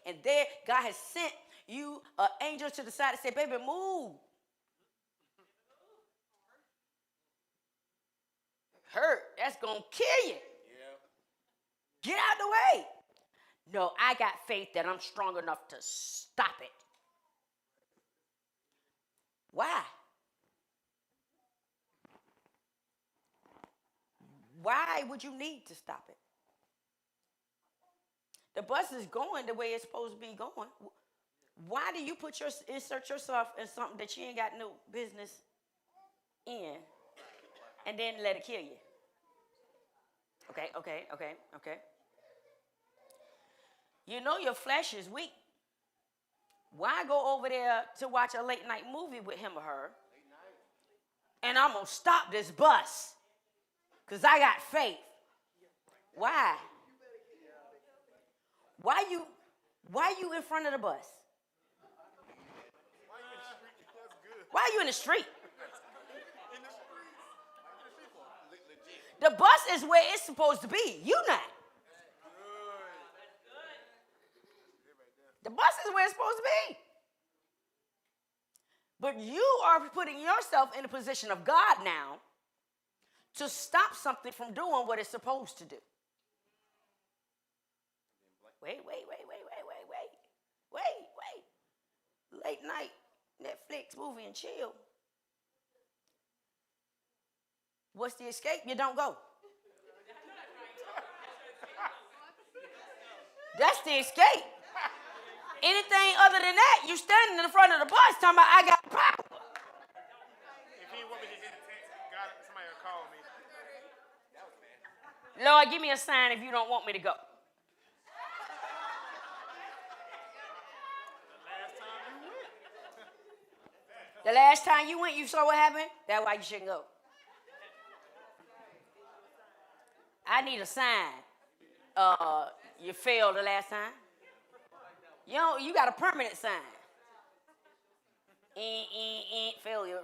And there, God has sent you an angel to the side and say, baby, move. Hurt, that's going to kill you. Get out of the way. No, I got faith that I'm strong enough to stop it. Why? Why would you need to stop it? The bus is going the way it's supposed to be going. Why do you insert yourself in something that you ain't got no business in and then let it kill you? Okay. You know your flesh is weak. Why go over there to watch a late night movie with him or her? And I'm going to stop this bus because I got faith. Why? Why you in front of the bus? Why are you in the street? The bus is where it's supposed to be. You not. The bus is where it's supposed to be. But you are putting yourself in the position of God now to stop something from doing what it's supposed to do. Wait. Late night, Netflix, movie, and chill. What's the escape? You don't go. That's the escape. Anything other than that, you standing in the front of the bus talking about, I got power. If he want me to hit the text, somebody will call me. Lord, give me a sign if you don't want me to go. The last time you went, you saw what happened? That's why you shouldn't go. I need a sign. You failed the last time. You got a permanent sign. Failure,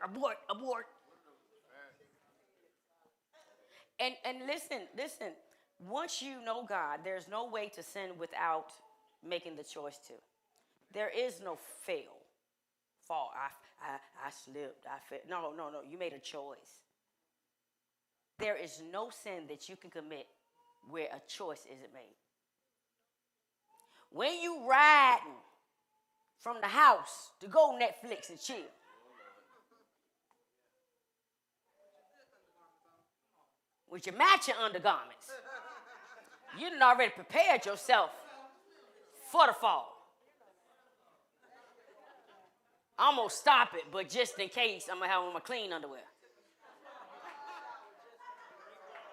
abort. And listen. Once you know God, there's no way to sin without making the choice to. There is no fall. I slipped. I failed. No. You made a choice. There is no sin that you can commit where a choice isn't made. When you riding from the house to go Netflix and chill, with your matching undergarments, you done already prepared yourself for the fall. I'm going to stop it, but just in case, I'm going to have on my clean underwear.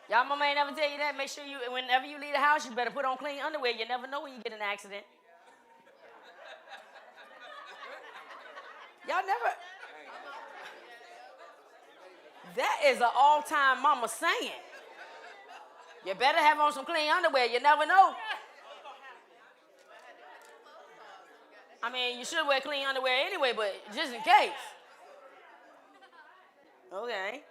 Y'all mama ain't never tell you that. Make sure whenever you leave the house, you better put on clean underwear. You never know when you get in an accident. Y'all never. That is an all-time mama saying. You better have on some clean underwear. You never know. I mean, you should wear clean underwear anyway, but just in case. Okay.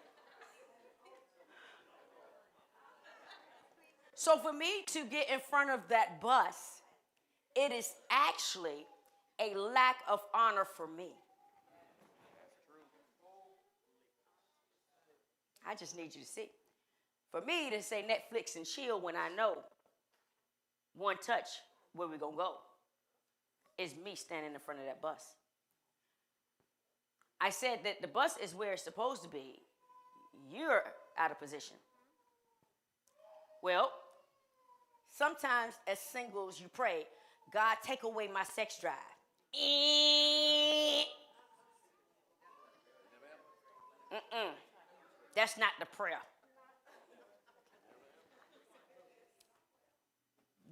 So for me to get in front of that bus, it is actually a lack of honor for me. I just need you to see. For me to say Netflix and chill when I know one touch where we're going to go is me standing in front of that bus. I said that the bus is where it's supposed to be. You're out of position. Well, sometimes as singles you pray, God, take away my sex drive. That's not the prayer.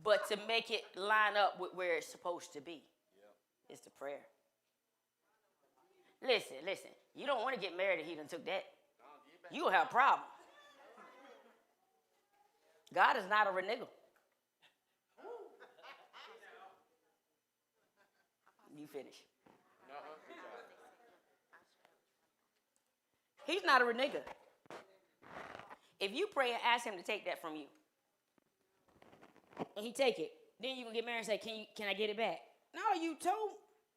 But to make it line up with where it's supposed to be is the prayer. Listen. You don't want to get married if he done took that. You'll have a problem. God is not a renegade. You finish. He's not a renegade. If you pray and ask him to take that from you, and he take it, Then you gonna get married and say, can I get it back? No, you told.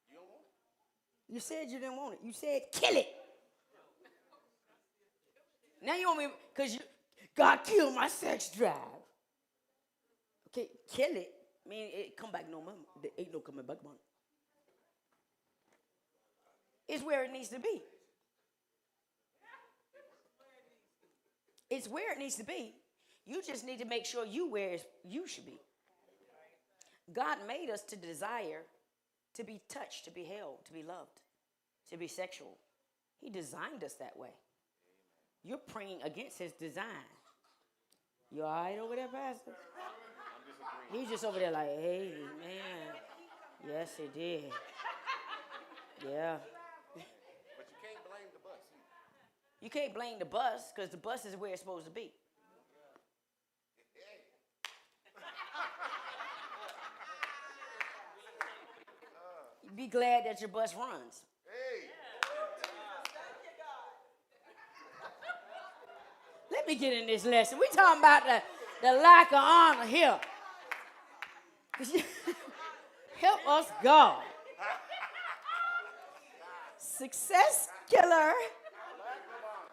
You don't want it. You said you didn't want it. You said kill it. Now you want me because God killed my sex drive. Okay, kill it. I mean, it come back no more. There ain't no coming back, man. It's where it needs to be. It's where it needs to be. You just need to make sure you where you should be. God made us to desire to be touched, to be held, to be loved, to be sexual. He designed us that way. You're praying against his design. You all right over there, Pastor? He's just over there like, hey, man. Yes, it did. Yeah. But you can't blame the bus. You can't blame the bus because the bus is where it's supposed to be. Be glad that your bus runs. Hey. Let me get in this lesson. We're talking about the lack of honor here. Help us, God. Success killer.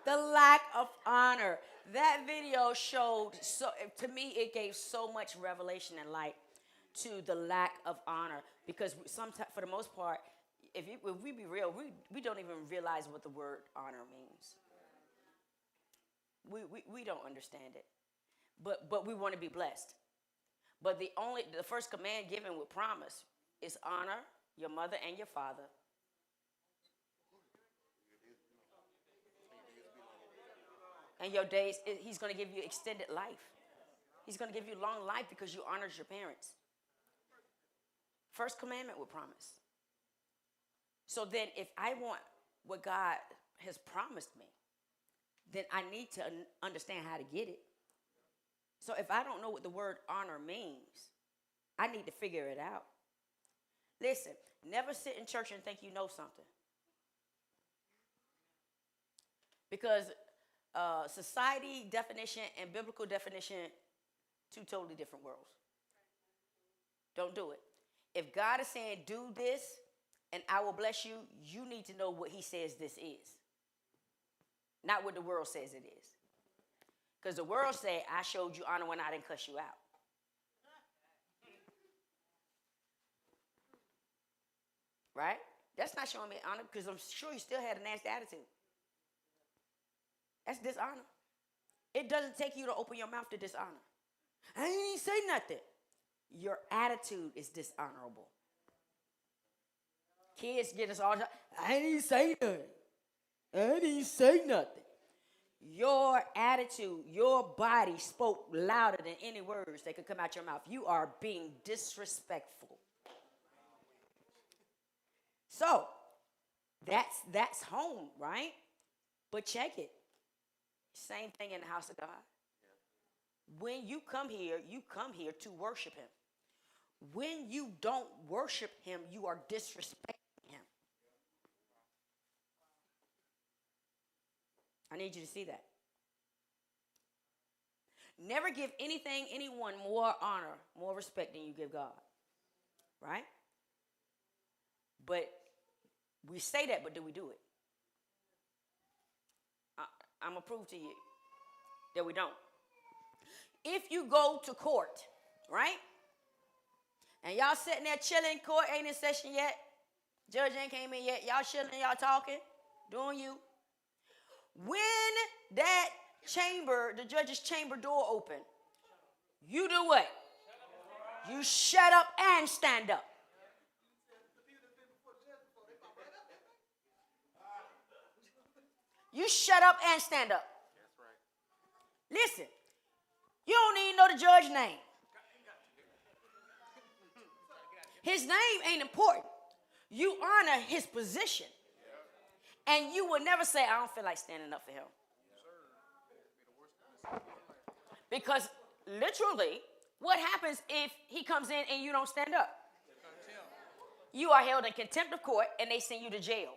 The lack of honor. That video showed, to me, it gave so much revelation and light to the lack of honor. Because sometimes, for the most part, if we be real, we don't even realize what the word honor means. We don't understand it. But we want to be blessed. But the first command given with promise is honor your mother and your father. And your days, he's going to give you extended life. He's going to give you long life because you honored your parents. First commandment with promise. So then if I want what God has promised me, then I need to understand how to get it. So if I don't know what the word honor means, I need to figure it out. Listen, never sit in church and think you know something. Because society definition and biblical definition, two totally different worlds. Don't do it. If God is saying do this and I will bless you, you need to know what he says this is. Not what the world says it is. Because the world say, I showed you honor when I didn't cuss you out. Right? That's not showing me honor because I'm sure you still had a nasty attitude. That's dishonor. It doesn't take you to open your mouth to dishonor. I ain't even say nothing. Your attitude is dishonorable. Kids get us all the time. I ain't even say nothing. I didn't even say nothing. Your attitude, your body spoke louder than any words that could come out your mouth. You are being disrespectful. So, that's home, right? But check it. Same thing in the house of God. When you come here to worship him. When you don't worship him, you are disrespecting him. I need you to see that. Never give anyone more honor, more respect than you give God. Right? But we say that, but do we do it? I'm going to prove to you that we don't. If you go to court, right? And y'all sitting there chilling, court ain't in session yet. Judge ain't came in yet. Y'all chilling, y'all talking, doing you. When that chamber, the judge's chamber door open, you do what? You shut up and stand up. You shut up and stand up. That's right. Listen, you don't even know the judge's name. His name ain't important. You honor his position. And you will never say, I don't feel like standing up for him. Because literally, what happens if he comes in and you don't stand up? You are held in contempt of court and they send you to jail.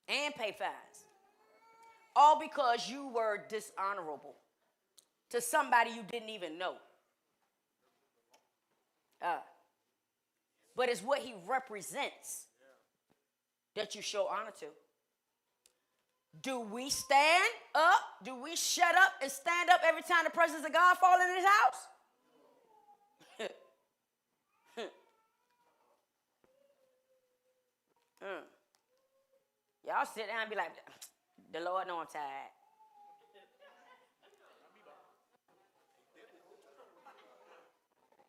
And pay fines. All because you were dishonorable to somebody you didn't even know. But it's what he represents that you show honor to. Do we stand up? Do we shut up and stand up every time the presence of God falls in his house? Y'all sit down and be like, the Lord know I'm tired.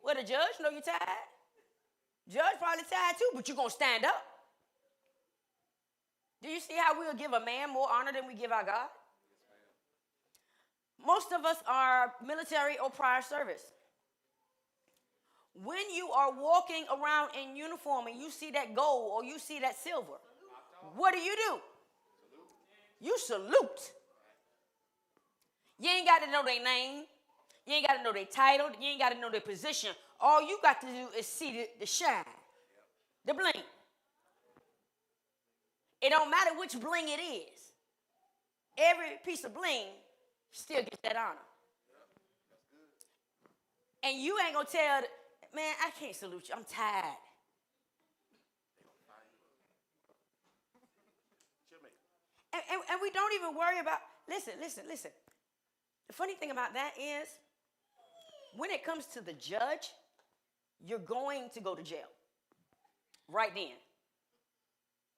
Well, the judge know you're tired. Judge probably tired too, but you're going to stand up. Do you see how we'll give a man more honor than we give our God? Most of us are military or prior service. When you are walking around in uniform and you see that gold or you see that silver, what do? You salute. You ain't got to know their name. You ain't got to know their title. You ain't got to know their position. All you got to do is see the shine, the bling. It don't matter which bling it is. Every piece of bling still gets that honor. And you ain't going to tell, man, I can't salute you. I'm tired. And we don't even worry about, listen. The funny thing about that is, when it comes to the judge, you're going to go to jail. Right then.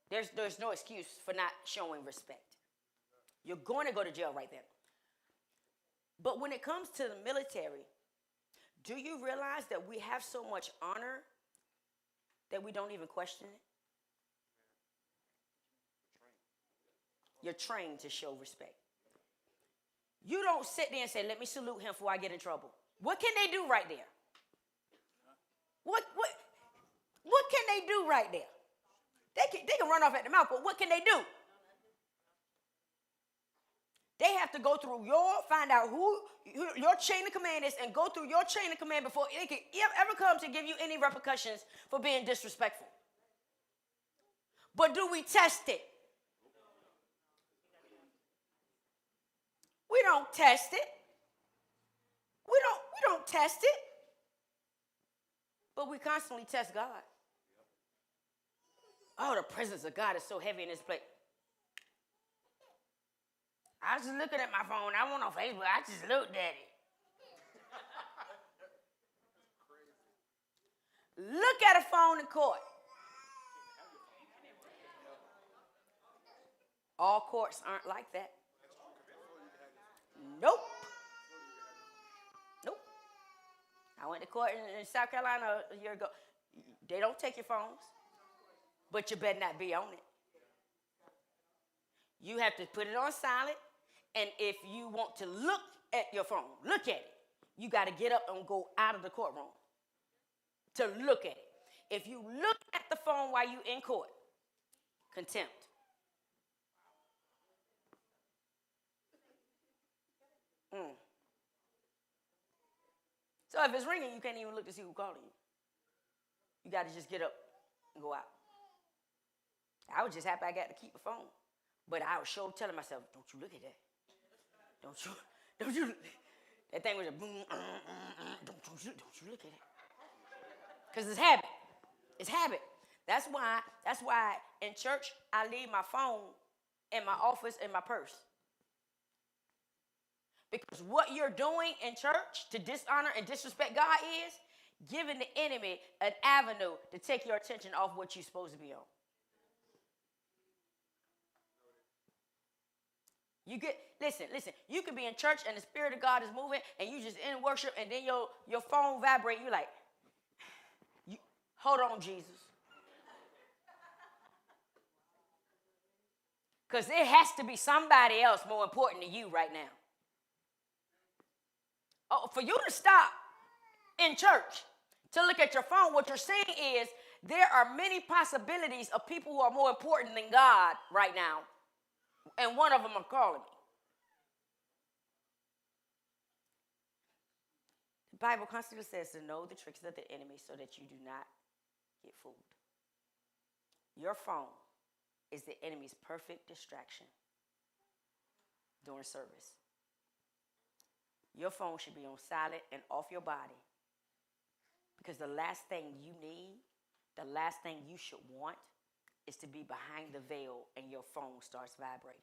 There's no excuse for not showing respect. You're going to go to jail right then. But when it comes to the military, do you realize that we have so much honor that we don't even question it? You're trained to show respect. You don't sit there and say, let me salute him before I get in trouble. What can they do right there? What can they do right there? They can run off at the mouth, but what can they do? They have to go through find out who your chain of command is and go through your chain of command before it can ever come to give you any repercussions for being disrespectful. But do we test it? We don't test it. We don't test it. But we constantly test God. Oh, the presence of God is so heavy in this place. I was just looking at my phone. I went on Facebook. I just looked at it. Look at a phone in court. All courts aren't like that. Nope. I went to court in South Carolina a year ago. They don't take your phones, but you better not be on it. You have to put it on silent, and if you want to look at your phone, look at it. You got to get up and go out of the courtroom to look at it. If you look at the phone while you're in court, contempt. So if it's ringing, you can't even look to see who's calling you. You got to just get up and go out. I was just happy I got to keep the phone. But I was sure telling myself, don't you look at that. Don't you. That thing was a boom. Don't you look at it. Because it's habit. It's habit. That's why in church, I leave my phone in my office in my purse. Because what you're doing in church to dishonor and disrespect God is giving the enemy an avenue to take your attention off what you're supposed to be on. Listen, you could be in church and the Spirit of God is moving and you just in worship and then your phone vibrate. You're like, hold on, Jesus. Because there has to be somebody else more important than you right now. Oh, for you to stop in church to look at your phone, what you're saying is there are many possibilities of people who are more important than God right now. And one of them are calling me. The Bible constantly says to know the tricks of the enemy so that you do not get fooled. Your phone is the enemy's perfect distraction during service. Your phone should be on silent and off your body Because the last thing you need, the last thing you should want is to be behind the veil and your phone starts vibrating.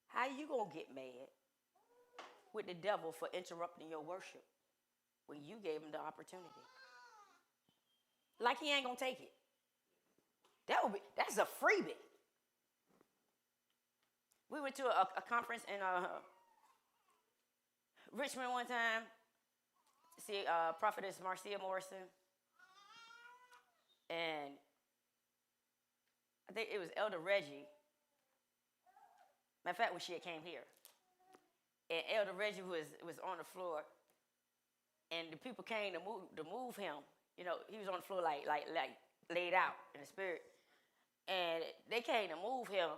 How you going to get mad with the devil for interrupting your worship when you gave him the opportunity? Like he ain't going to take it. That's a freebie. We went to a conference in Richmond one time to see Prophetess Marcia Morrison. And I think it was Elder Reggie. Matter of fact, when she had came here. And Elder Reggie was on the floor. And the people came to move him. You know, he was on the floor like laid out in the spirit. And they came to move him.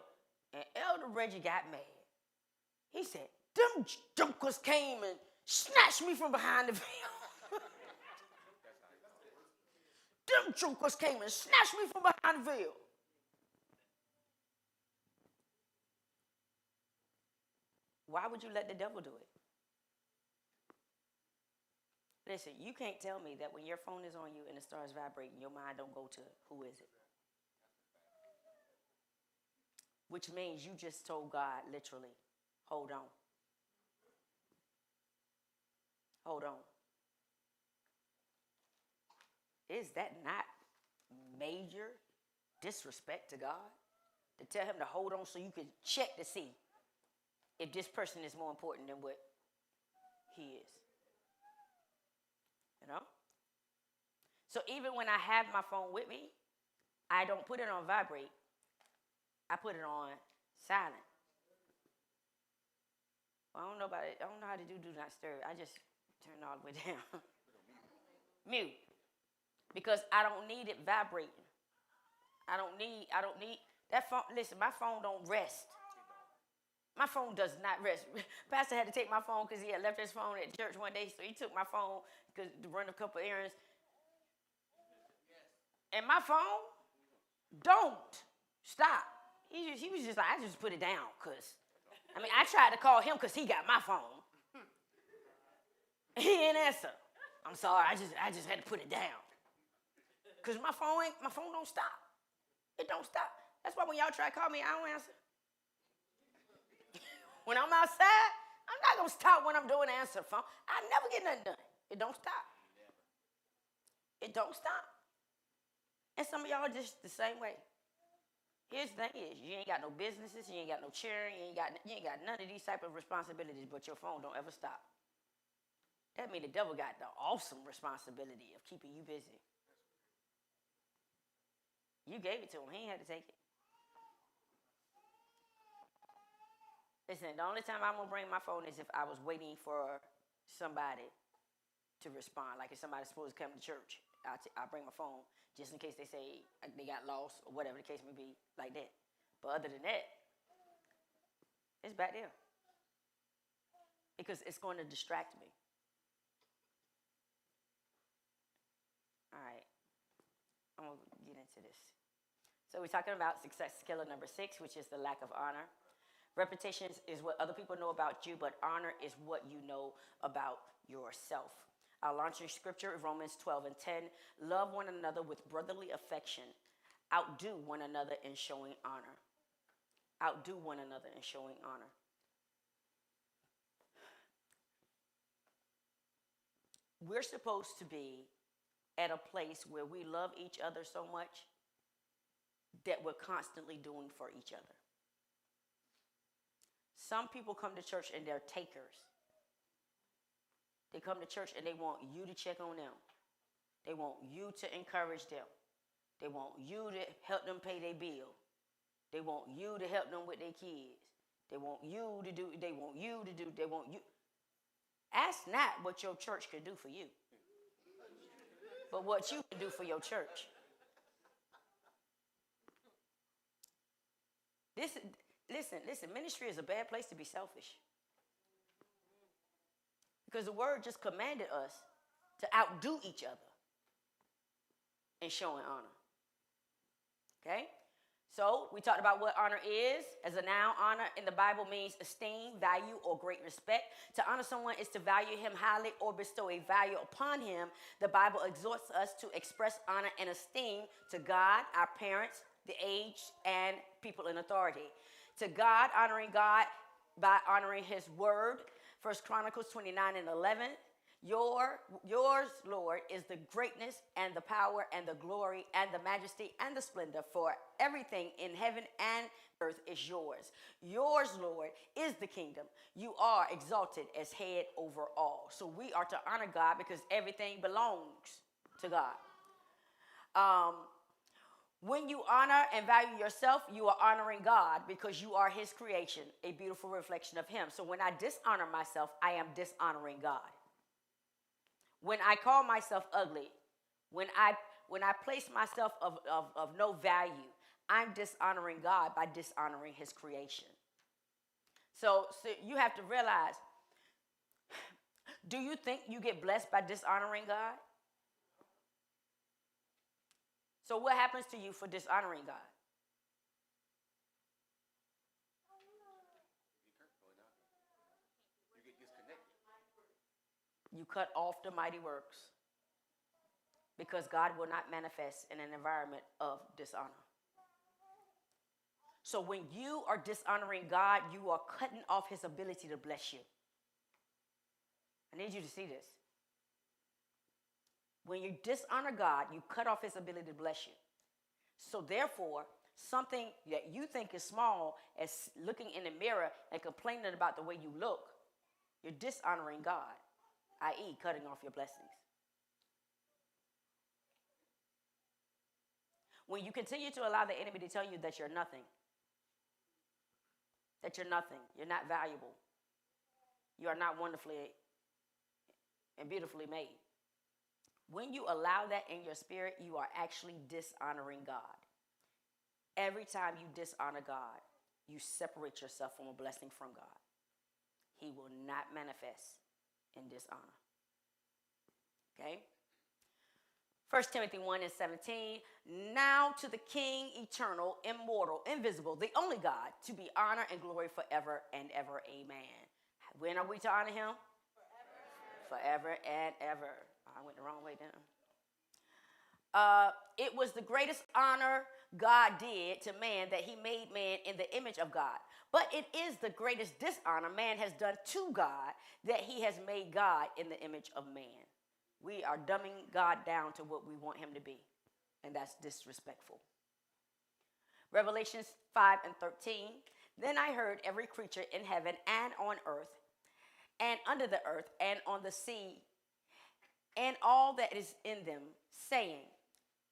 And Elder Reggie got mad. He said, them jokers came and snatched me from behind the veil. Them jokers came and snatched me from behind the veil. Why would you let the devil do it? Listen, you can't tell me that when your phone is on you and it starts vibrating, your mind don't go to who is it? Which means you just told God, literally, hold on. Hold on. Is that not major disrespect to God? To tell him to hold on so you can check to see if this person is more important than what he is. You know? So even when I have my phone with me, I don't put it on vibrate. I put it on silent. Well, I don't know about it. I don't know how to do not disturb. I just turn it all the way down. Mute. Because I don't need it vibrating. I don't need that phone. Listen, my phone don't rest. My phone does not rest. Pastor had to take my phone because he had left his phone at church one day, so he took my phone to run a couple errands. And my phone don't stop. He was just like, I just put it down because, I tried to call him because he got my phone. He didn't answer. I'm sorry, I just had to put it down. Because my phone don't stop. It don't stop. That's why when y'all try to call me, I don't answer. When I'm outside, I'm not going to stop when I'm doing the answer phone. I never get nothing done. It don't stop. It don't stop. And some of y'all just the same way. Here's the thing is, you ain't got no businesses, you ain't got no cheering, you ain't got none of these type of responsibilities, but your phone don't ever stop. That means the devil got the awesome responsibility of keeping you busy. You gave it to him. He ain't had to take it. Listen, the only time I'm going to bring my phone is if I was waiting for somebody to respond. Like if somebody's supposed to come to church, I'll bring my phone just in case they say they got lost or whatever the case may be, like that. But other than that, it's back there. Because it's going to distract me. All right. I'm going to get into this. So we're talking about success killer number 6, which is the lack of honor. Reputation is what other people know about you, but honor is what you know about yourself. Our launching scripture is Romans 12:10. Love one another with brotherly affection. Outdo one another in showing honor. Outdo one another in showing honor. We're supposed to be at a place where we love each other so much that we're constantly doing for each other. Some people come to church and they're takers. They come to church and they want you to check on them. They want you to encourage them. They want you to help them pay their bill. They want you to help them with their kids. They want you to do. Ask not what your church can do for you, but what you can do for your church. Listen, ministry is a bad place to be selfish. Because the word just commanded us to outdo each other in showing honor. Okay? So we talked about what honor is. As a noun, honor in the Bible means esteem, value, or great respect. To honor someone is to value him highly or bestow a value upon him. The Bible exhorts us to express honor and esteem to God, our parents, the aged, and people in authority. To God, honoring God by honoring his word. 1 Chronicles 29:11. Yours, Lord, is the greatness and the power and the glory and the majesty and the splendor, for everything in heaven and earth is yours. Yours, Lord, is the kingdom. You are exalted as head over all. So we are to honor God because everything belongs to God. When you honor and value yourself, you are honoring God because you are his creation, a beautiful reflection of him. So when I dishonor myself, I am dishonoring God. When I call myself ugly, when I place myself of no value, I'm dishonoring God by dishonoring his creation. So you have to realize, do you think you get blessed by dishonoring God? So what happens to you for dishonoring God? You get disconnected. You cut off the mighty works because God will not manifest in an environment of dishonor. So when you are dishonoring God, you are cutting off his ability to bless you. I need you to see this. When you dishonor God, you cut off his ability to bless you. So therefore, something that you think is small, as looking in the mirror and complaining about the way you look, you're dishonoring God, i.e., cutting off your blessings. When you continue to allow the enemy to tell you that you're nothing, you're not valuable, you are not wonderfully and beautifully made. When you allow that in your spirit, you are actually dishonoring God. Every time you dishonor God, you separate yourself from a blessing from God. He will not manifest in dishonor. Okay? 1 Timothy 1:17. Now to the King, eternal, immortal, invisible, the only God, to be honor and glory forever and ever. Amen. When are we to honor him? Forever and ever. I went the wrong way down. It was the greatest honor God did to man that he made man in the image of God. But it is the greatest dishonor man has done to God that he has made God in the image of man. We are dumbing God down to what we want him to be, and that's disrespectful. Revelations 5:13. Then I heard every creature in heaven and on earth and under the earth and on the sea and all that is in them, saying,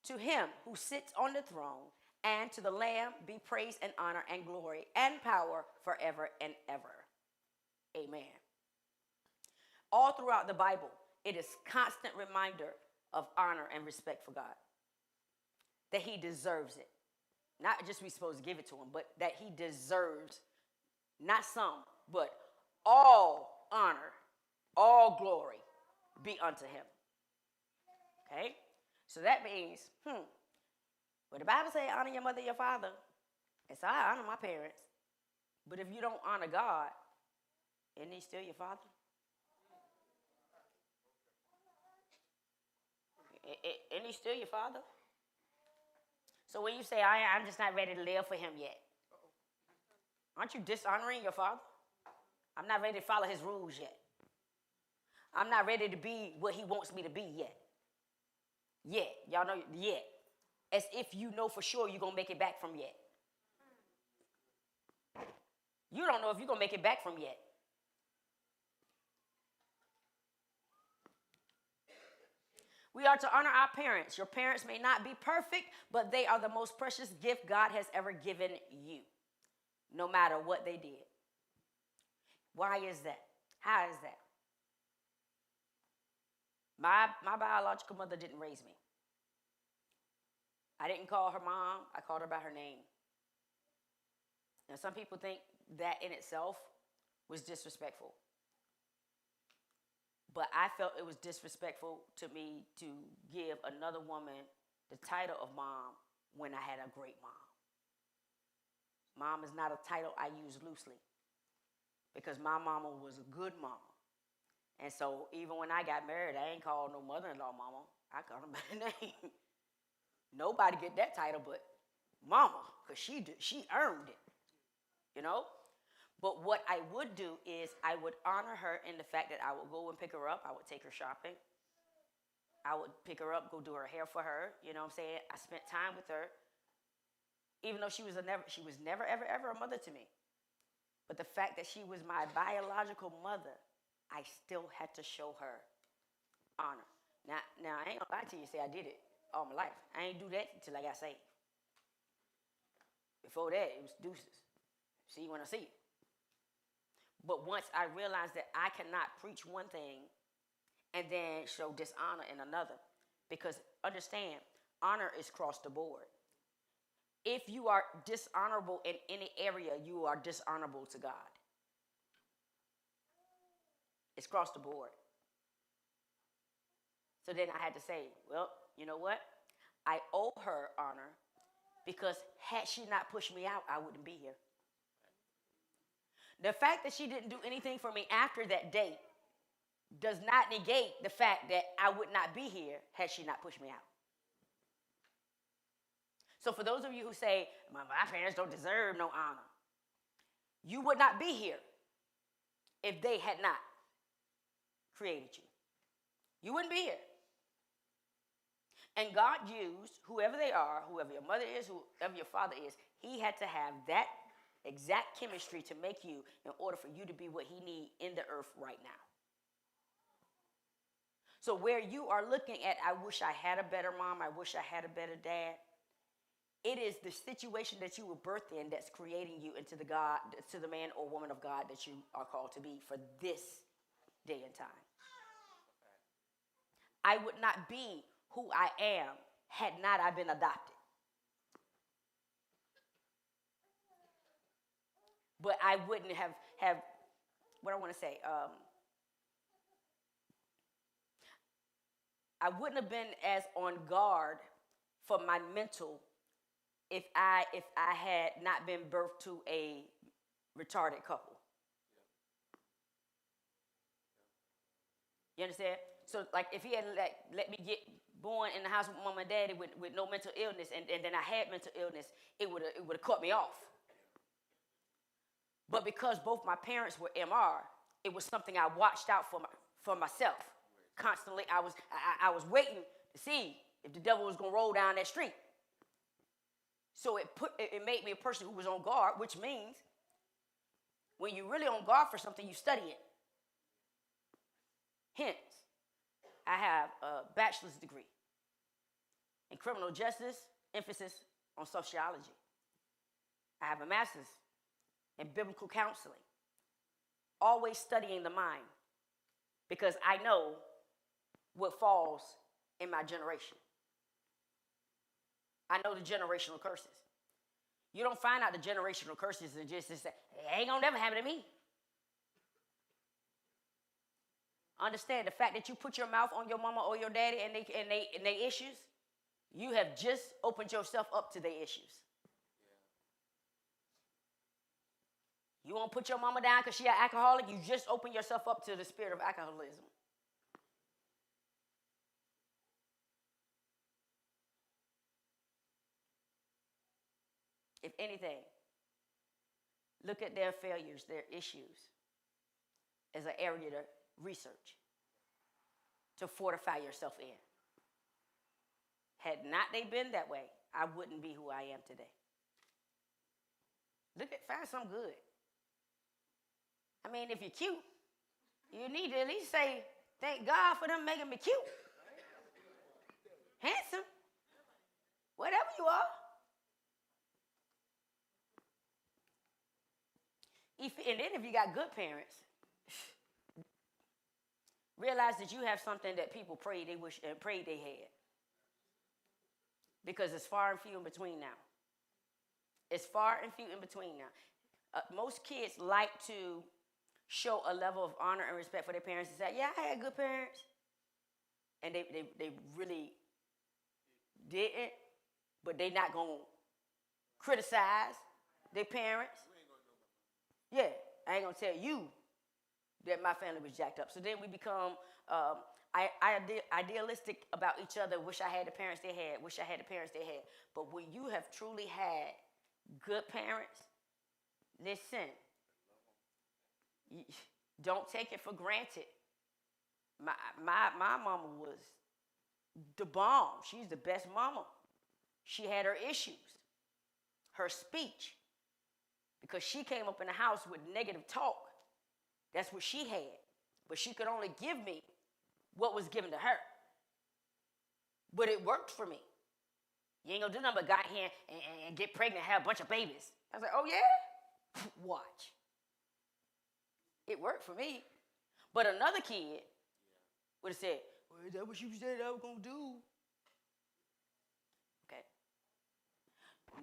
to him who sits on the throne and to the Lamb be praise and honor and glory and power forever and ever. Amen. All throughout the Bible, it is constant reminder of honor and respect for God. That he deserves it. Not just we supposed to give it to him, but that he deserves, not some, but all honor, all glory be unto him. Okay? So that means, well, the Bible says honor your mother and your father. And so I honor my parents. But if you don't honor God, isn't he still your father? Isn't he still your father? So when you say, I'm just not ready to live for him yet, aren't you dishonoring your father? I'm not ready to follow his rules yet. I'm not ready to be what he wants me to be yet. Yet. Y'all know, yet. As if you know for sure you're going to make it back from yet. You don't know if you're going to make it back from yet. We are to honor our parents. Your parents may not be perfect, but they are the most precious gift God has ever given you, no matter what they did. Why is that? How is that? My biological mother didn't raise me. I didn't call her mom. I called her by her name. Now, some people think that in itself was disrespectful. But I felt it was disrespectful to me to give another woman the title of mom when I had a great mom. Mom is not a title I use loosely because my mama was a good mama. And so even when I got married, I ain't called no mother-in-law mama. I called her by the name. Nobody get that title but mama, because she earned it, you know? But what I would do is I would honor her in the fact that I would go and pick her up. I would take her shopping. I would pick her up, go do her hair for her. You know what I'm saying? I spent time with her, even though she was never, ever, ever a mother to me. But the fact that she was my biological mother, I still had to show her honor. Now I ain't gonna lie to you and say I did it all my life. I ain't do that until I got saved. Before that, it was deuces. See you when I see you. But once I realized that I cannot preach one thing and then show dishonor in another, because understand, honor is across the board. If you are dishonorable in any area, you are dishonorable to God. It's across the board. So then I had to say, well, you know what? I owe her honor because had she not pushed me out, I wouldn't be here. The fact that she didn't do anything for me after that date does not negate the fact that I would not be here had she not pushed me out. So for those of you who say, my parents don't deserve no honor, you would not be here if they had not created you. You wouldn't be here. And God used whoever they are, whoever your mother is, whoever your father is, he had to have that exact chemistry to make you in order for you to be what he needs in the earth right now. So where you are looking at, I wish I had a better mom, I wish I had a better dad, it is the situation that you were birthed in that's creating you into the man or woman of God that you are called to be for this day and time. I would not be who I am had not I been adopted. But I wouldn't have what I want to say. I wouldn't have been as on guard for my mental if I had not been birthed to a retarded couple. You understand? So like if he had let me get born in the house with mom and daddy with no mental illness and then I had mental illness, it would have cut me off. But because both my parents were MR, it was something I watched out for myself. Constantly, I was waiting to see if the devil was gonna roll down that street. So it made me a person who was on guard, which means when you're really on guard for something, you study it. Hence, I have a bachelor's degree in criminal justice, emphasis on sociology. I have a master's in biblical counseling, always studying the mind because I know what falls in my generation. I know the generational curses. You don't find out the generational curses and just say, it ain't gonna never happen to me. Understand the fact that you put your mouth on your mama or your daddy and they issues, you have just opened yourself up to their issues. You won't put your mama down because she an alcoholic, you just open yourself up to the spirit of alcoholism. If anything, look at their failures, their issues, as an area to research, to fortify yourself in. Had not they been that way, I wouldn't be who I am today. Find something good. I mean, if you're cute, you need to at least say, thank God for them making me cute. Handsome. Whatever you are. And then if you got good parents, realize that you have something that people prayed they had. Because it's far and few in between now. It's far and few in between now. Most kids like to show a level of honor and respect for their parents and say, yeah, I had good parents. And they really didn't, but they not going to criticize their parents. Yeah, I ain't gonna tell you that my family was jacked up. So then we become idealistic about each other. Wish I had the parents they had. Wish I had the parents they had. But when you have truly had good parents, listen, don't take it for granted. My mama was the bomb. She's the best mama. She had her issues, her speech, because she came up in the house with negative talk. That's what she had. But she could only give me what was given to her. But it worked for me. You ain't gonna do nothing but go out here and get pregnant and have a bunch of babies. I was like, oh yeah? Watch. It worked for me. But another kid would have said, well, is that what you said I was gonna do? Okay.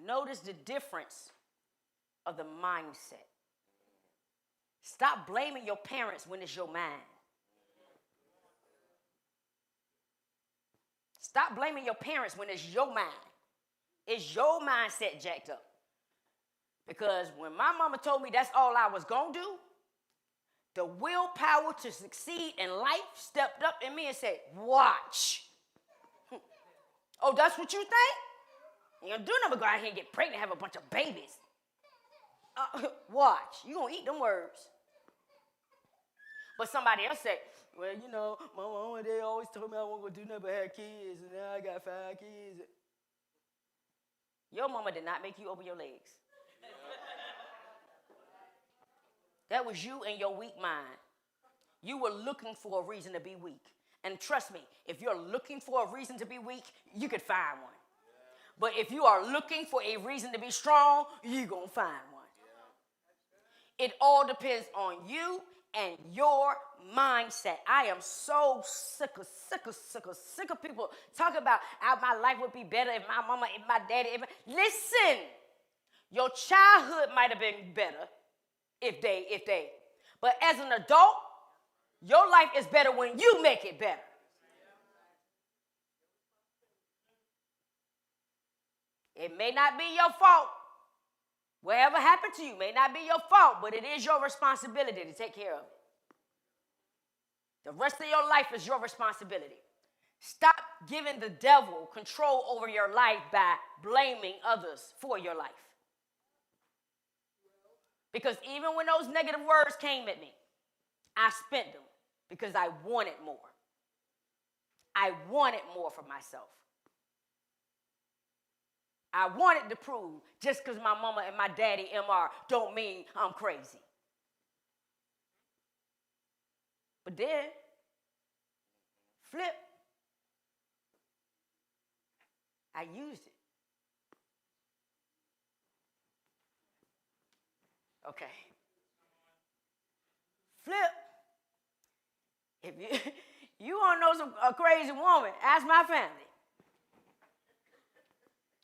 Notice the difference of the mindset. Stop blaming your parents when it's your mind. Stop blaming your parents when it's your mind. It's your mindset jacked up. Because when my mama told me that's all I was going to do, the willpower to succeed in life stepped up in me and said, watch. Oh, that's what you think? You ain't gonna do nothing but go out here and get pregnant and have a bunch of babies. Watch. You gonna eat them words. But somebody else said, well, you know, my mama, they always told me I wasn't gonna do nothing but have kids, and now I got 5 kids. Your mama did not make you open your legs. That was you and your weak mind. You were looking for a reason to be weak. And trust me, if you're looking for a reason to be weak, you could find one. But if you are looking for a reason to be strong, you're going to find one. It all depends on you and your mindset. I am so sick of people talking about how my life would be better if my mama, if my daddy, listen, your childhood might have been better if they. But as an adult, your life is better when you make it better. It may not be your fault. Whatever happened to you may not be your fault, but it is your responsibility to take care of it. The rest of your life is your responsibility. Stop giving the devil control over your life by blaming others for your life. Because even when those negative words came at me, I spent them because I wanted more. I wanted more for myself. I wanted to prove just because my mama and my daddy MR don't mean I'm crazy. But then, flip, I used it. Okay. Flip, if you want to know a crazy woman, ask my family.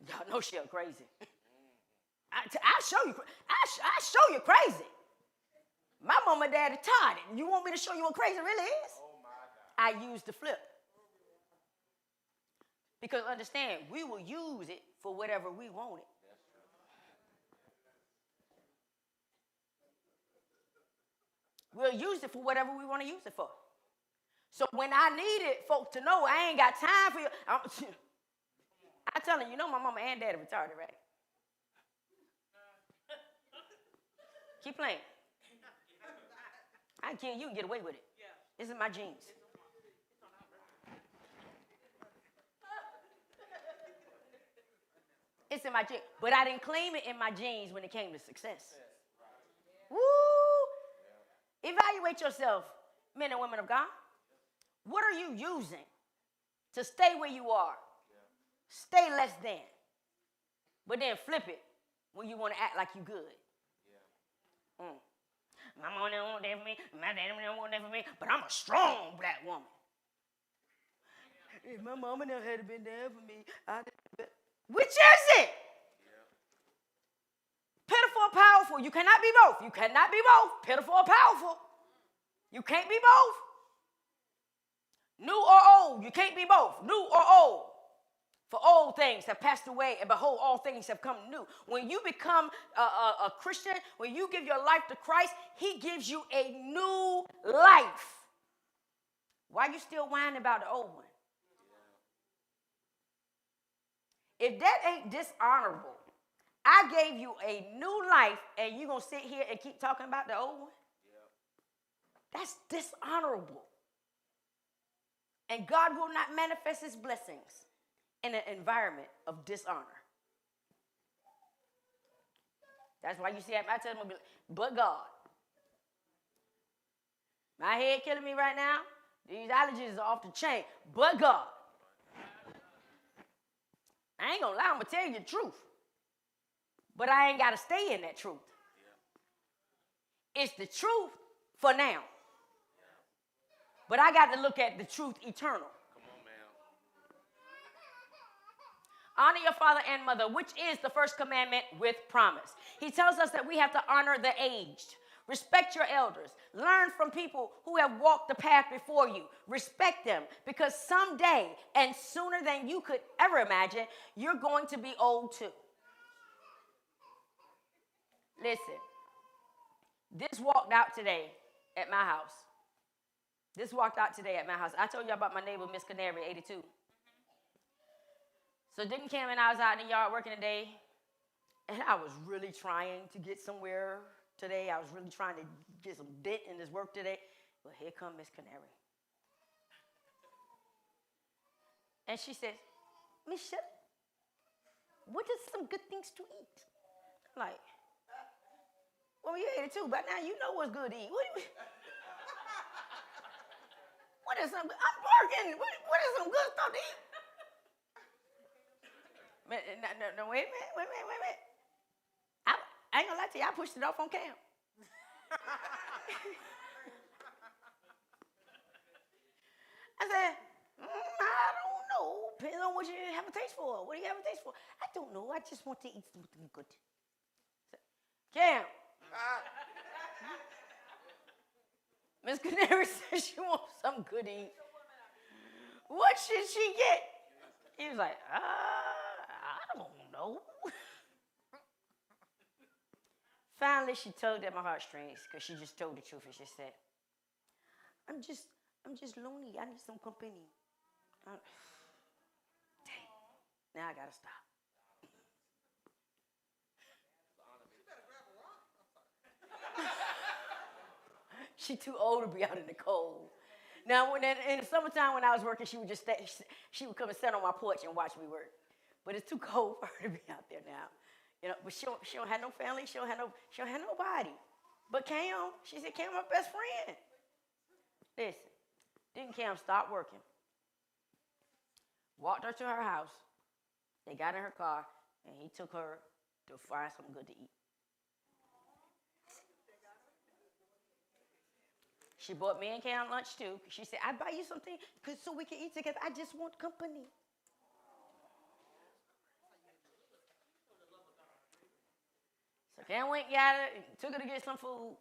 Y'all know she's crazy. I'll show you. I'll show you crazy. My mama and daddy taught it. You want me to show you what crazy really is? Oh my God. I used the flip. Because understand, we will use it for whatever we want it. We'll use it for whatever we want to use it for. So when I needed folks to know I ain't got time for you, I tell them, you know my mama and daddy retarded, right? Keep playing. I can kill you and get away with it. This is my genes. It's in my genes. But I didn't claim it in my genes when it came to success. Woo! Evaluate yourself, men and women of God. What are you using to stay where you are? Stay less than. But then flip it when you want to act like you good. My mama don't want that for me. My daddy don't want that for me. But I'm a strong black woman. If my mama never had been there for me, which is it? Pitiful or powerful? You cannot be both. You cannot be both. Pitiful or powerful? You can't be both. New or old? You can't be both. New or old? For old things have passed away, and behold, all things have come new. When you become a Christian, when you give your life to Christ, he gives you a new life. Why are you still whining about the old one? If that ain't dishonorable, I gave you a new life, and you're going to sit here and keep talking about the old one? That's dishonorable. And God will not manifest his blessings in an environment of dishonor. That's why you see my testimony, but God. My head killing me right now. These allergies are off the chain, but God. I ain't gonna lie, I'm gonna tell you the truth. But I ain't gotta stay in that truth. It's the truth for now. But I got to look at the truth eternal. Honor your father and mother, which is the first commandment with promise. He tells us that we have to honor the aged. Respect your elders. Learn from people who have walked the path before you. Respect them, because someday, and sooner than you could ever imagine, you're going to be old too. Listen, this walked out today at my house. I told you about my neighbor, Miss Canary, 82. So Dick Cam and I was out in the yard working today, and I was really trying to get somewhere today. I was really trying to get some dent in this work today. But here come Miss Canary. And she says, Miss Shelley, what are some good things to eat? I'm like, well, you're 82, but now you know what's good to eat. What is some, I'm working. What is some good stuff to eat? No, wait a minute. I ain't gonna lie to you, I pushed it off on Cam. I said, I don't know. Depends on what you have a taste for. What do you have a taste for? I don't know. I just want to eat something good. Cam. Miss Canary said she wants something good to eat. What should she get? He was like, I don't know. Finally, she tugged at my heartstrings because she just told the truth, and she said, I'm just lonely. I need some company. Dang. Now I gotta stop. She too old to be out in the cold. Now, in the summertime when I was working, she would just stay. She would come and sit on my porch and watch me work. But it's too cold for her to be out there now. You know, but she don't have no family. She don't have nobody. But Cam, she said, Cam, my best friend. Listen, didn't Cam stop working? Walked her to her house. They got in her car, and he took her to find something good to eat. She bought me and Cam lunch too. She said, I'd buy you something so we can eat together. I just want company. So Cam went and got her, took her to get some food,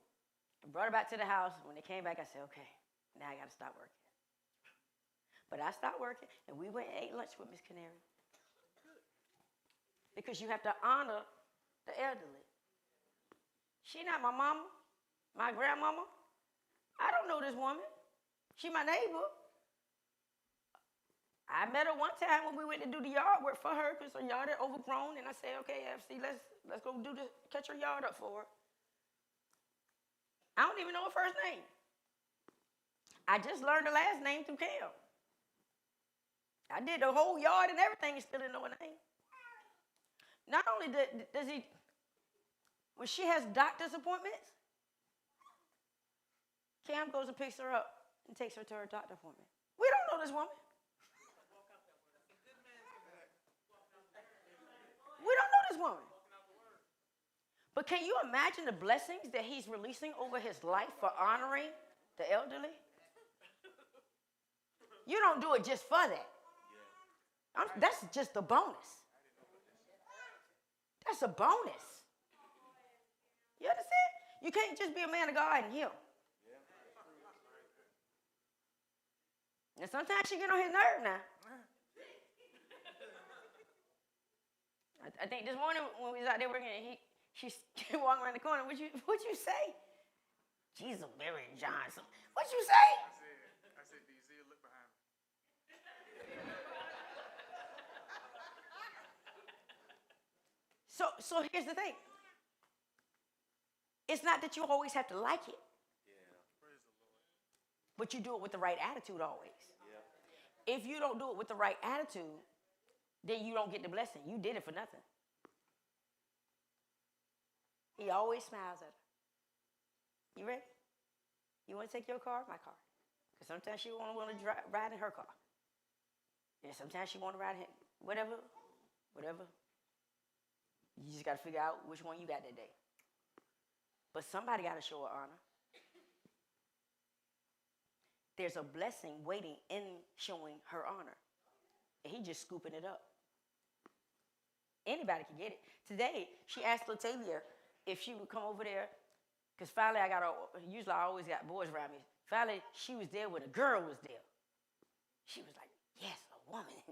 and brought her back to the house. When they came back, I said, okay, now I got to stop working. But I stopped working, and we went and ate lunch with Miss Canary. Because you have to honor the elderly. She not my mama, my grandmama. I don't know this woman. She my neighbor. I met her one time when we went to do the yard work for her because her yard had overgrown, and I said, okay, FC, let's go do this, catch her yard up for her. I don't even know her first name. I just learned the last name through Cam. I did the whole yard and everything and still didn't know her name. Not only does he, when she has doctor's appointments, Cam goes and picks her up and takes her to her doctor appointment. We don't know this woman. We don't know this woman. But can you imagine the blessings that he's releasing over his life for honoring the elderly? You don't do it just for that. That's just a bonus. That's a bonus. You understand? You can't just be a man of God and heal. And sometimes she get on his nerve now. I think this morning when we was out there working, she's walking around the corner. What you say? Jesus, Mary and Johnson. What you say? I said, DZ, look behind me. So here's the thing. It's not that you always have to like it, Praise the Lord. but you do it with the right attitude always. If you don't do it with the right attitude, then you don't get the blessing. You did it for nothing. He always smiles at her. You ready? You want to take your car? My car. Because sometimes she want to ride in her car. And sometimes she want to ride in whatever. You just got to figure out which one you got that day. But somebody got to show her honor. There's a blessing waiting in showing her honor. And he just scooping it up. Anybody can get it. Today, she asked Latavia if she would come over there. Because finally usually I always got boys around me. Finally, she was there when a girl was there. She was like, yes, a woman.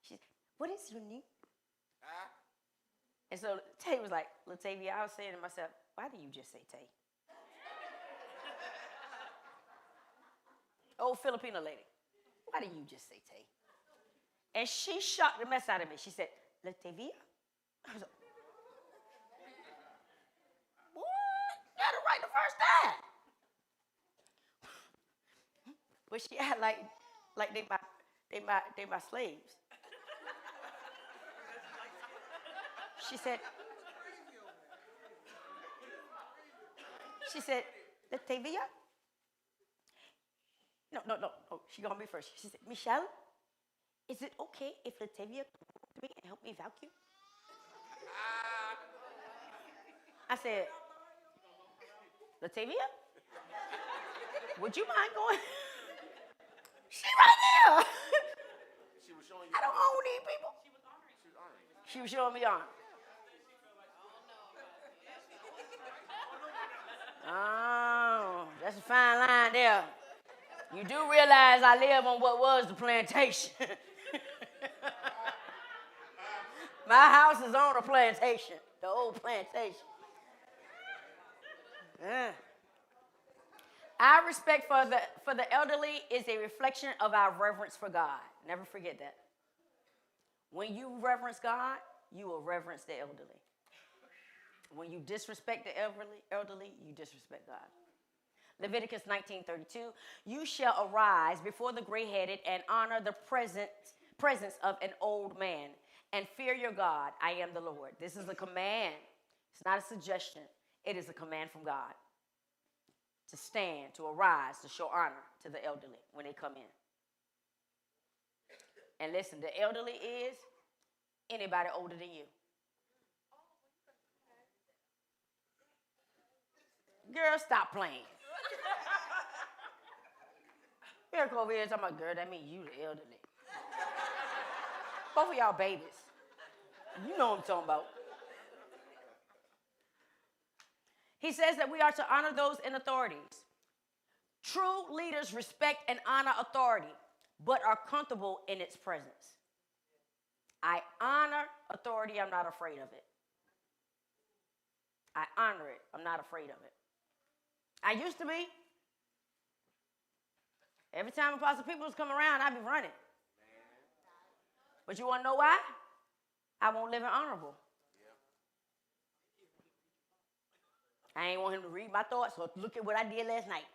She said, what is your name? And so Tay was like, Latavia, I was saying to myself, why do you just say Tay? Old Filipino lady, why do you just say Tay? And she shocked the mess out of me. She said, Latavia? I was like, what? You got it right the first time. But she had like they my slaves. She said, Latavia? No. Oh, she gonna be first. She said, Michelle, is it okay if Latavia comes to me and help me vacuum? I said, Latavia, would you mind going? She right there. She was showing you. I don't own these people. She was showing me honor. Oh, that's a fine line there. You do realize I live on what was the plantation. My house is on a plantation, the old plantation. Our respect for the elderly is a reflection of our reverence for God. Never forget that. When you reverence God, you will reverence the elderly. When you disrespect the elderly, you disrespect God. Leviticus 19:32, you shall arise before the gray-headed and honor the presence of an old man and fear your God. I am the Lord. This is a command. It's not a suggestion. It is a command from God to stand, to arise, to show honor to the elderly when they come in. And listen, the elderly is anybody older than you. Girl, stop playing. Miracle over here talking about, girl, that means you the elderly. Both of y'all babies. You know what I'm talking about. He says that we are to honor those in authorities. True leaders respect and honor authority, but are comfortable in its presence. I honor authority. I'm not afraid of it. I honor it. I'm not afraid of it. I used to be. Every time Apostle Peoples come around, I be running. But you want to know why? I won't live in honorable. I ain't want him to read my thoughts, so look at what I did last night.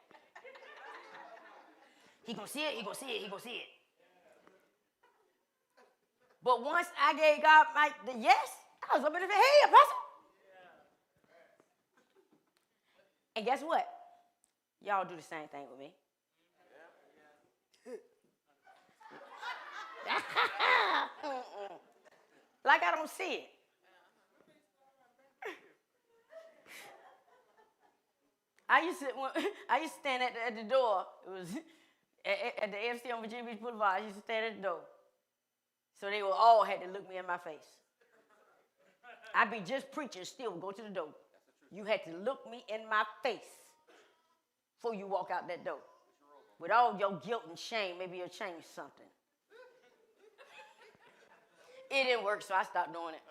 He gonna see it, he gonna see it, he gonna see it. But once I gave God the yes, I was up in the hey, Apostle. And guess what? Y'all do the same thing with me. Like I don't see it. I used to stand at the door. It was at the AFC on Virginia Beach Boulevard. I used to stand at the door. So they all had to look me in my face. I'd be just preaching, still go to the door. You had to look me in my face before you walk out that door. With all your guilt and shame, maybe you'll change something. It didn't work, so I stopped doing it.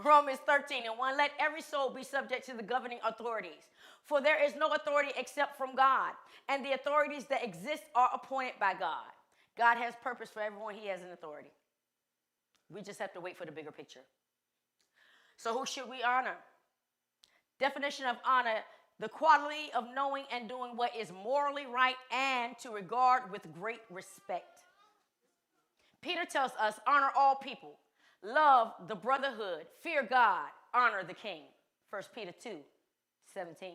Romans 13:1, let every soul be subject to the governing authorities. For there is no authority except from God, and the authorities that exist are appointed by God. God has purpose for everyone. He has an authority. We just have to wait for the bigger picture. So who should we honor? Definition of honor, the quality of knowing and doing what is morally right and to regard with great respect. Peter tells us, honor all people, love the brotherhood, fear God, honor the king. 1 Peter 2:17.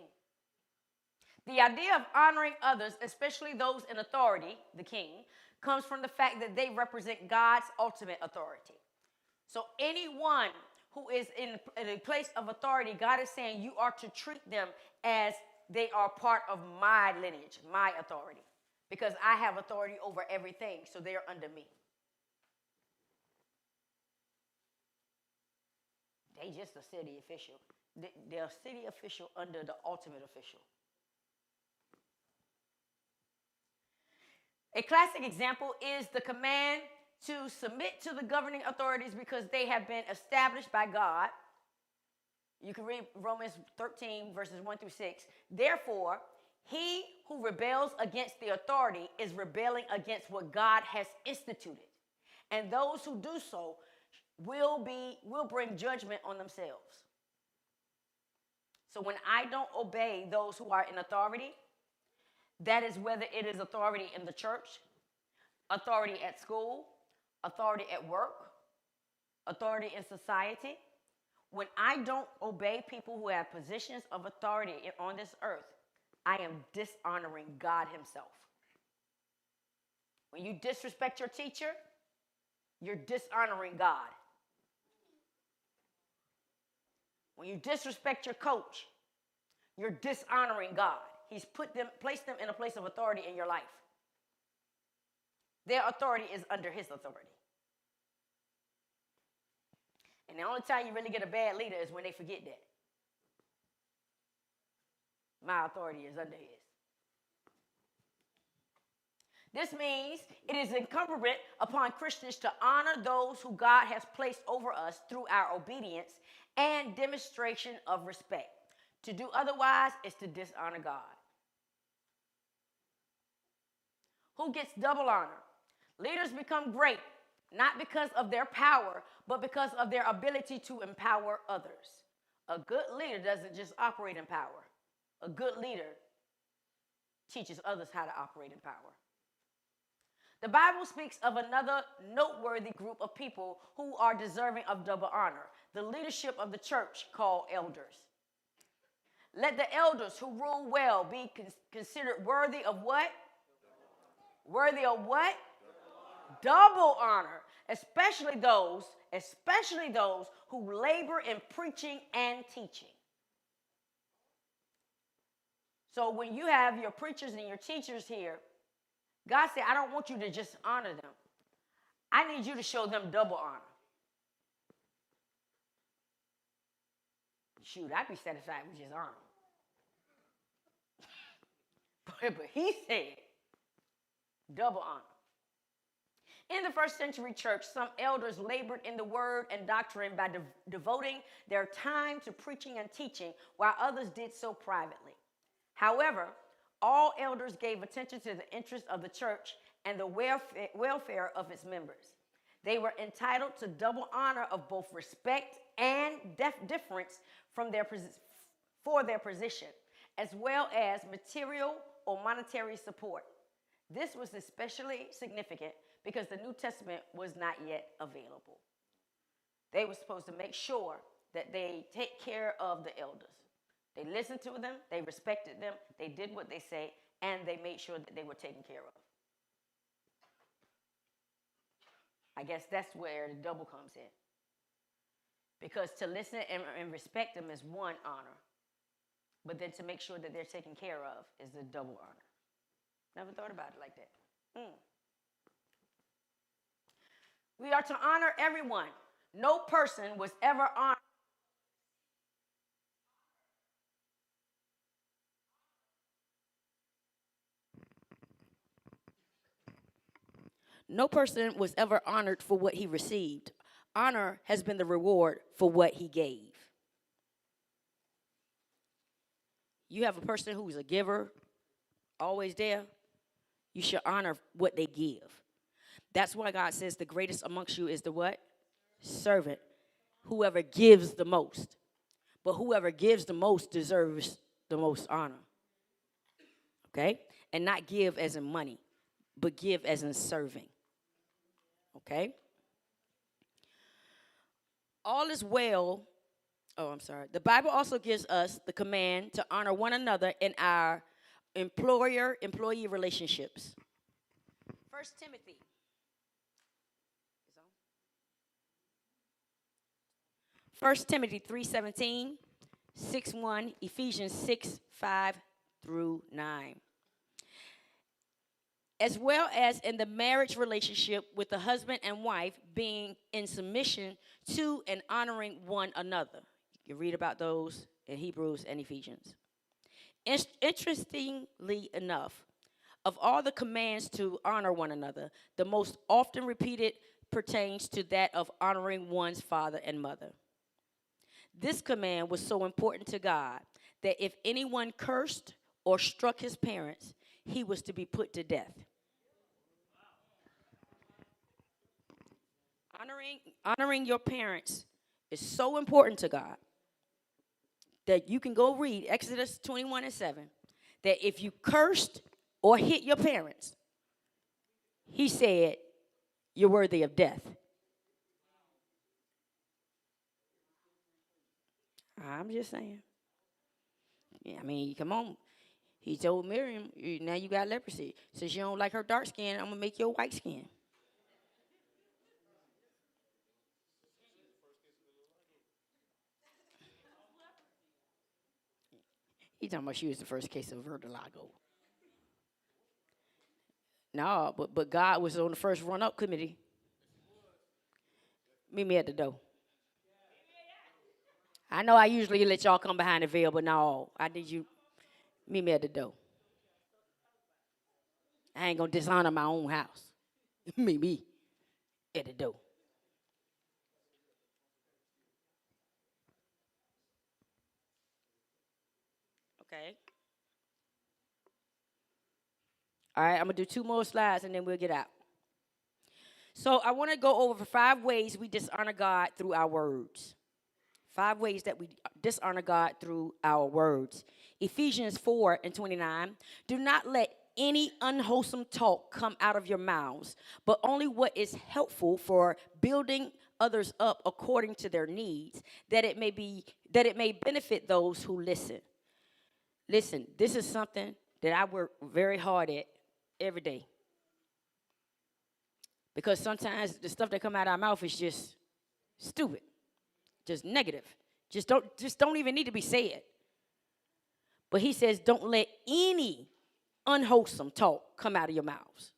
The idea of honoring others, especially those in authority, the king, comes from the fact that they represent God's ultimate authority. So anyone who is in a place of authority, God is saying you are to treat them as they are part of my lineage, my authority, because I have authority over everything, so they are under me. They just a city official. They're a city official under the ultimate official. A classic example is the command to submit to the governing authorities because they have been established by God. You can read Romans 13, verses 1-6. Therefore, he who rebels against the authority is rebelling against what God has instituted. And those who do so will bring judgment on themselves. So when I don't obey those who are in authority, that is whether it is authority in the church, authority at school, authority at work, authority in society. When I don't obey people who have positions of authority on this earth, I am dishonoring God himself. When you disrespect your teacher, you're dishonoring God. When you disrespect your coach, you're dishonoring God. He's placed them in a place of authority in your life. Their authority is under his authority. And the only time you really get a bad leader is when they forget that. My authority is under his. This means it is incumbent upon Christians to honor those who God has placed over us through our obedience and demonstration of respect. To do otherwise is to dishonor God. Who gets double honor? Leaders become great, not because of their power, but because of their ability to empower others. A good leader doesn't just operate in power. A good leader teaches others how to operate in power. The Bible speaks of another noteworthy group of people who are deserving of double honor, the leadership of the church called elders. Let the elders who rule well be considered worthy of what? Worthy of what? Double honor, especially those who labor in preaching and teaching. So when you have your preachers and your teachers here, God said, I don't want you to just honor them. I need you to show them double honor. Shoot, I'd be satisfied with just honor. But he said, double honor. In the first century church, some elders labored in the word and doctrine by devoting their time to preaching and teaching, while others did so privately. However, all elders gave attention to the interests of the church and the welfare of its members. They were entitled to double honor of both respect and deference for their position, as well as material or monetary support. This was especially significant because the New Testament was not yet available. They were supposed to make sure that they take care of the elders. They listened to them, they respected them, they did what they say, and they made sure that they were taken care of. I guess that's where the double comes in. Because to listen and respect them is one honor, but then to make sure that they're taken care of is a double honor. Never thought about it like that. We are to honor everyone. No person was ever honored. No person was ever honored for what he received. Honor has been the reward for what he gave. You have a person who's a giver, always there, you should honor what they give. That's why God says the greatest amongst you is the what? Servant. Whoever gives the most. But whoever gives the most deserves the most honor. Okay? And not give as in money, but give as in serving. Okay? All is well. Oh, I'm sorry. The Bible also gives us the command to honor one another in our employer-employee relationships. First Timothy. First Timothy 3:17, 6:1, Ephesians 6:5 through 9. As well as in the marriage relationship with the husband and wife being in submission to and honoring one another. You can read about those in Hebrews and Ephesians. Interestingly enough, of all the commands to honor one another, the most often repeated pertains to that of honoring one's father and mother. This command was so important to God that if anyone cursed or struck his parents, he was to be put to death. Honoring your parents is so important to God that you can go read Exodus 21:7, that if you cursed or hit your parents, he said, you're worthy of death. I'm just saying. Yeah, I mean, come on. He told Miriam, now you got leprosy. Since you don't like her dark skin, I'm going to make you a white skin. He talking about she was the first case of vertigo. No, but God was on the first run-up committee. Meet me at the door. I know I usually let y'all come behind the veil, but no, I need you meet me at the door. I ain't gonna dishonor my own house. Meet me at the door. Okay. All right, I'm gonna do 2 more slides and then we'll get out. So I want to go over 5 ways we dishonor God through our words. 5 ways that we dishonor God through our words. Ephesians 4:29. Do not let any unwholesome talk come out of your mouths, but only what is helpful for building others up according to their needs, that it may benefit those who listen. Listen, this is something that I work very hard at every day. Because sometimes the stuff that come out of our mouth is just stupid, just negative. Just don't even need to be said. But he says, don't let any unwholesome talk come out of your mouths,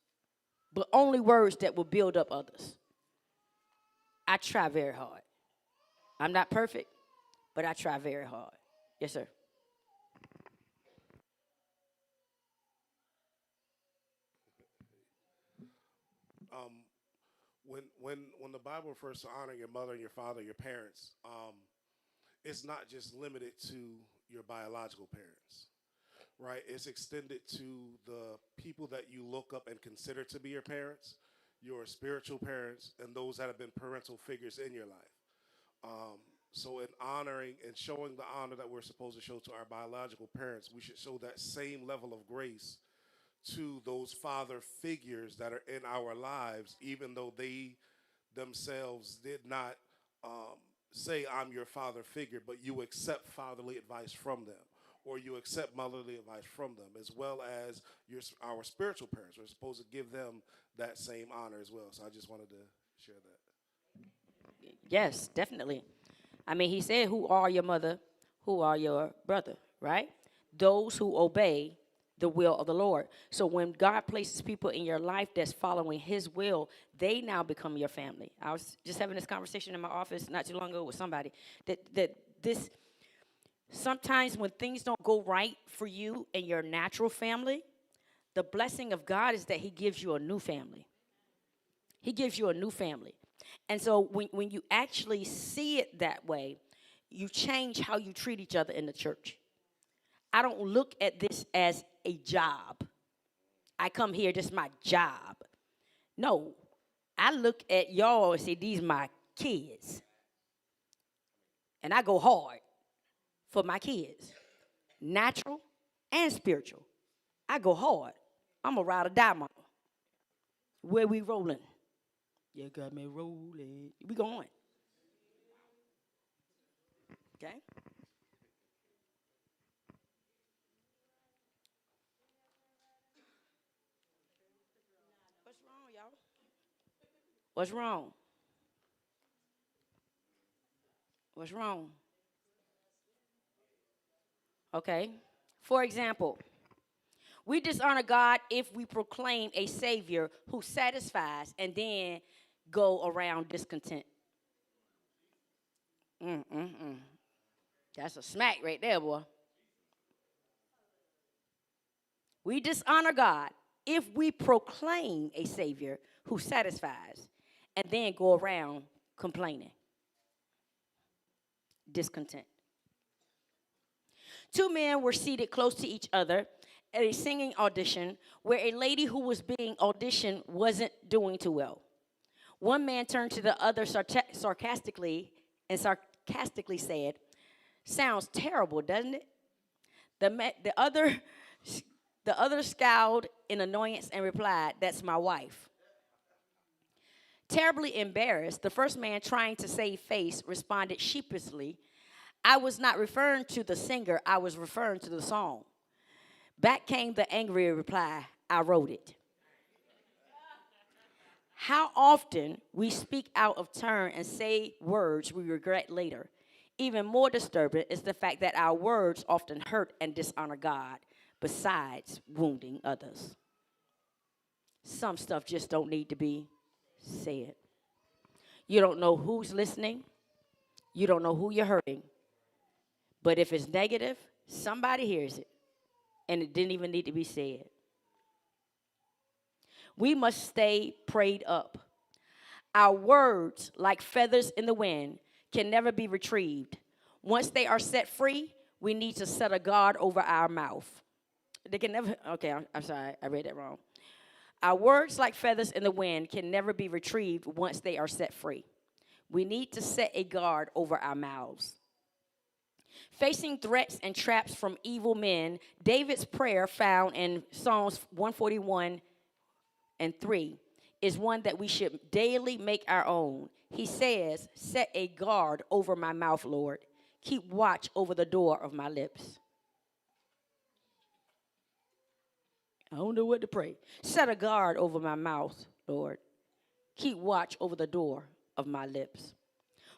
but only words that will build up others. I try very hard. I'm not perfect, but I try very hard. Yes, sir. um, when the Bible refers to honoring your mother and your father, your parents, it's not just limited to your biological parents, right? It's extended to the people that you look up and consider to be your parents, your spiritual parents, and those that have been parental figures in your life. Um, so, in honoring and showing the honor that we're supposed to show to our biological parents, we should show that same level of grace to those father figures that are in our lives, even though they themselves did not um, say, I'm your father figure, but you accept fatherly advice from them, or you accept motherly advice from them, as well as our spiritual parents. We're supposed to give them that same honor as well. So I just wanted to share that. Yes, definitely. I mean, he said, who are your mother? Who are your brother? Right? Those who obey the will of the Lord. So when God places people in your life that's following his will, they now become your family. I was just having this conversation in my office not too long ago with somebody that this sometimes when things don't go right for you and your natural family, the blessing of God is that he gives you a new family. He gives you a new family. And so when you actually see it that way, you change how you treat each other in the church. I don't look at this as a job. I come here, this is my job. No, I look at y'all and say, these my kids. And I go hard for my kids, natural and spiritual. I go hard. I'm a ride or die mama. Where we rolling? You got me rolling. We going. Okay? What's wrong, y'all? What's wrong? What's wrong? Okay. For example, we dishonor God if we proclaim a Savior who satisfies and then go around discontent. Mm-mm-mm. That's a smack right there, boy. We dishonor God if we proclaim a Savior who satisfies and then go around complaining, discontent. Two men were seated close to each other at a singing audition where a lady who was being auditioned wasn't doing too well. One man turned to the other sarcastically said, "Sounds terrible, doesn't it?" The, the other the other scowled in annoyance and replied, "That's my wife." Terribly embarrassed, the first man, trying to save face, responded sheepishly, "I was not referring to the singer, I was referring to the song." Back came the angry reply, "I wrote it." How often we speak out of turn and say words we regret later. Even more disturbing is the fact that our words often hurt and dishonor God, besides wounding others. Some stuff just don't need to be said. You don't know who's listening. You don't know who you're hurting. But if it's negative, somebody hears it, and it didn't even need to be said. We must stay prayed up. Our words, like feathers in the wind, can never be retrieved. Once they are set free, we need to set a guard over our mouth. They can never, okay, I'm sorry, I read that wrong. Our words, like feathers in the wind, can never be retrieved once they are set free. We need to set a guard over our mouths. Facing threats and traps from evil men, David's prayer found in Psalms 141 and 3 is one that we should daily make our own. He says, "Set a guard over my mouth, Lord. Keep watch over the door of my lips." I don't know what to pray. Set a guard over my mouth, Lord. Keep watch over the door of my lips.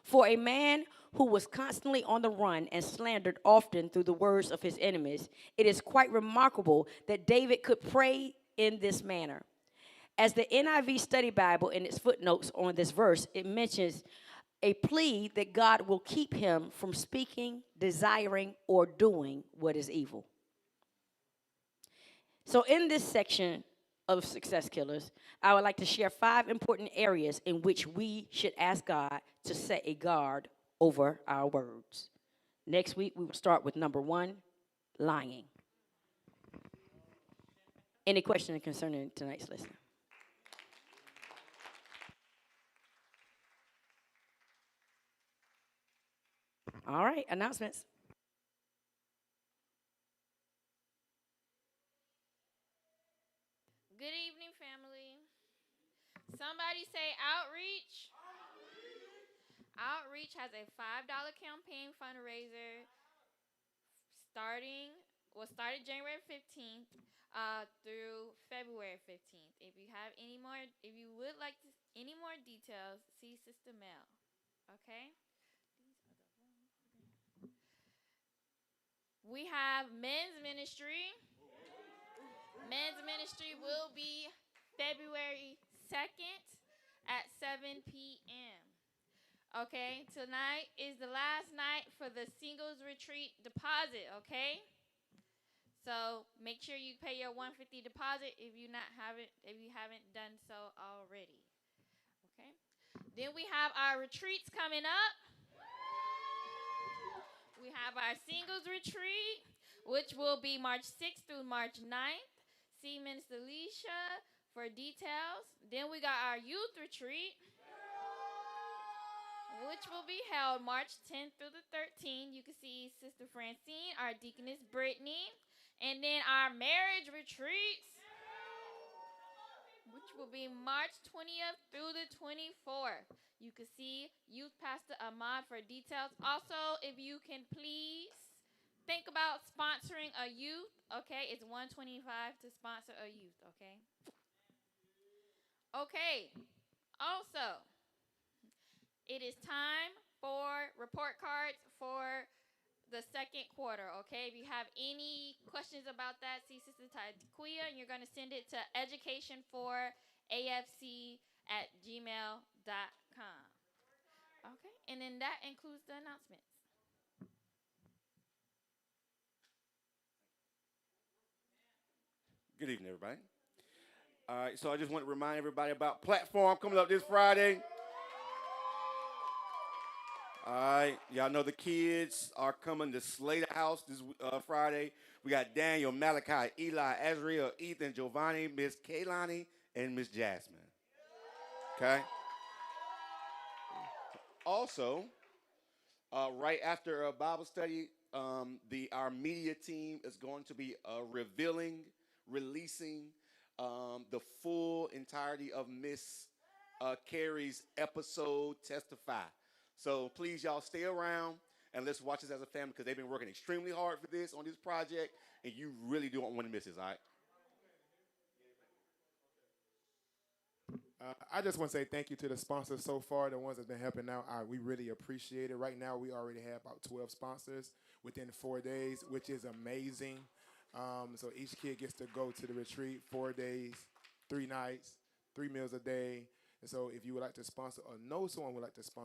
For a man who was constantly on the run and slandered often through the words of his enemies, it is quite remarkable that David could pray in this manner. As the NIV Study Bible in its footnotes on this verse, it mentions a plea that God will keep him from speaking, desiring, or doing what is evil. So in this section of Success Killers, I would like to share 5 important areas in which we should ask God to set a guard over our words. Next week, we will start with number 1, lying. Any questions concerning tonight's lesson? All right, announcements. Good evening, family. Somebody say outreach. Outreach has a $5 campaign fundraiser started January 15th through February 15th. If you would like to, any more details, see Sister Mel. Okay? We have men's ministry. Men's ministry will be February 2nd at 7 p.m. Okay, tonight is the last night for the singles retreat deposit, okay? So make sure you pay your 150 deposit if you haven't done so already. Okay. Then we have our retreats coming up. We have our singles retreat, which will be March 6th through March 9th. See Minister Leisha for details. Then we got our youth retreat, which will be held March 10th through the 13th. You can see Sister Francine, our deaconess Brittany. And then our marriage retreats, which will be March 20th through the 24th. You can see Youth Pastor Ahmad for details. Also, if you can please think about sponsoring a youth, okay? It's $125 to sponsor a youth, okay? Okay. Also, it is time for report cards for the second quarter, okay? If you have any questions about that, see Sister Taquia, and you're going to send it to educationforafc@gmail.com. Okay, and then that includes the announcements. Good evening, everybody. All right, so I just want to remind everybody about Platform coming up this Friday. All right, y'all know the kids are coming to slay the house this Friday. We got Daniel, Malachi, Eli, Azriel, Ethan, Giovanni, Miss Kaylani, and Miss Jasmine. Okay? Also, right after a Bible study, our media team is going to be releasing the full entirety of Miss Carrie's episode Testify. So please, y'all, stay around and let's watch this as a family because they've been working extremely hard for this on this project, and you really don't want to miss this, all right? I just want to say thank you to the sponsors so far, the ones that have been helping out. We really appreciate it. Right now, we already have about 12 sponsors within 4 days, which is amazing. So each kid gets to go to the retreat 4 days, 3 nights, 3 meals a day. And so if you would like to sponsor or know someone would like to sponsor